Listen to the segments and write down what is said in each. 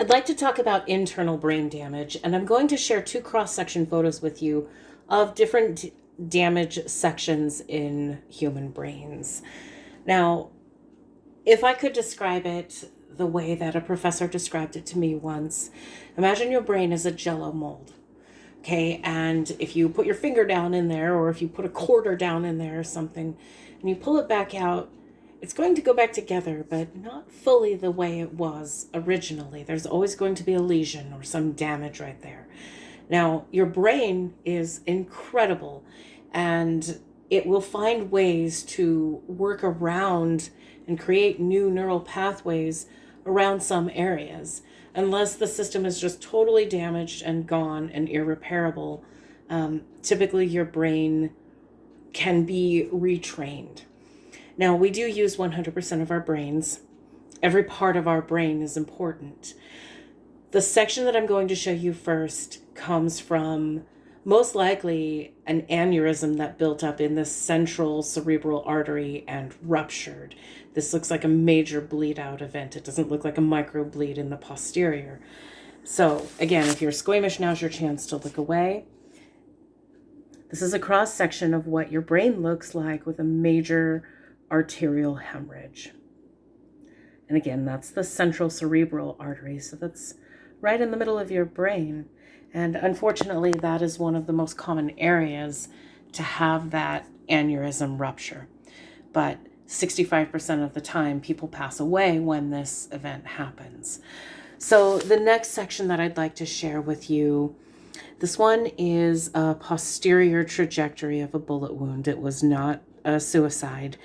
I'd like to talk about internal brain damage, and I'm going to share two cross-section photos with you of different damage sections in human brains. Now, if I could describe it the way that a professor described it to me once, imagine your brain as a jello mold. Okay, and if you put your finger down in there, or if you put a quarter down in there or something, and you pull it back out, it's going to go back together, but not fully the way it was originally. There's always going to be a lesion or some damage right there. Now, your brain is incredible, and it will find ways to work around and create new neural pathways around some areas, unless the system is just totally damaged and gone and irreparable. Typically, your brain can be retrained. Now, we do use 100% of our brains. Every part of our brain is important. The section that I'm going to show you first comes from most likely an aneurysm that built up in the central cerebral artery and ruptured. This looks like a major bleed out event. It doesn't look like a micro bleed in the posterior. So again, if you're squeamish, now's your chance to look away. This is a cross section of what your brain looks like with a major arterial hemorrhage. And again, that's the central cerebral artery. So that's right in the middle of your brain. And unfortunately, that is one of the most common areas to have that aneurysm rupture. But 65% of the time, people pass away when this event happens. So the next section that I'd like to share with you, this one is a posterior trajectory of a bullet wound. It was not a suicide,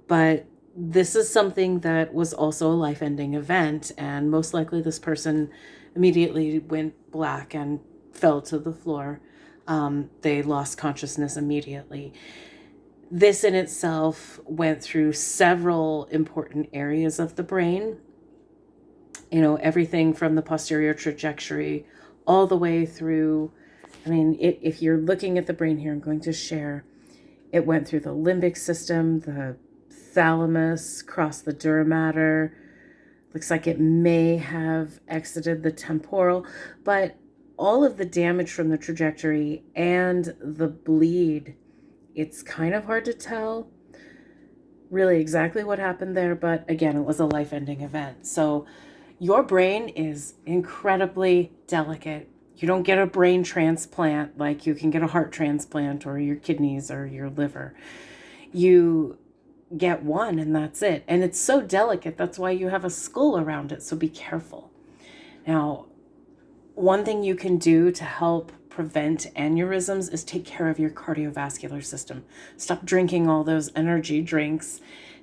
but this is something that was also a life-ending event, and most likely this person immediately went black and fell to the floor. They lost consciousness immediately. This in itself went through several important areas of the brain. Everything from the posterior trajectory all the way through. If you're looking at the brain here, I'm going to share. It went through the limbic system, the thalamus, crossed the dura mater. Looks like it may have exited the temporal, but all of the damage from the trajectory and the bleed, it's kind of hard to tell really exactly what happened there, but again, it was a life-ending event. So your brain is incredibly delicate. You don't get a brain transplant like you can get a heart transplant or your kidneys or your liver. You get one and that's it. And it's so delicate. That's why you have a skull around it. So be careful. Now, one thing you can do to help prevent aneurysms is take care of your cardiovascular system. Stop drinking all those energy drinks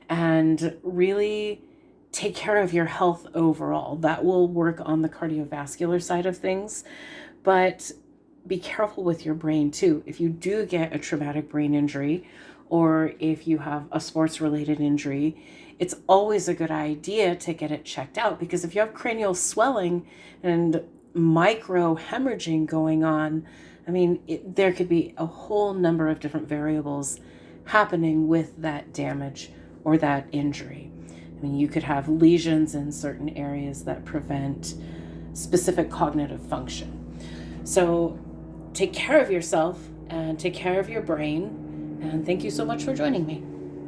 and really take care of your health overall. That will work on the cardiovascular side of things, but be careful with your brain too. If you do get a traumatic brain injury, or if you have a sports-related injury, it's always a good idea to get it checked out, because if you have cranial swelling and micro hemorrhaging going on, there could be a whole number of different variables happening with that damage or that injury. You could have lesions in certain areas that prevent specific cognitive function. So take care of yourself and take care of your brain. And thank you so much for joining me.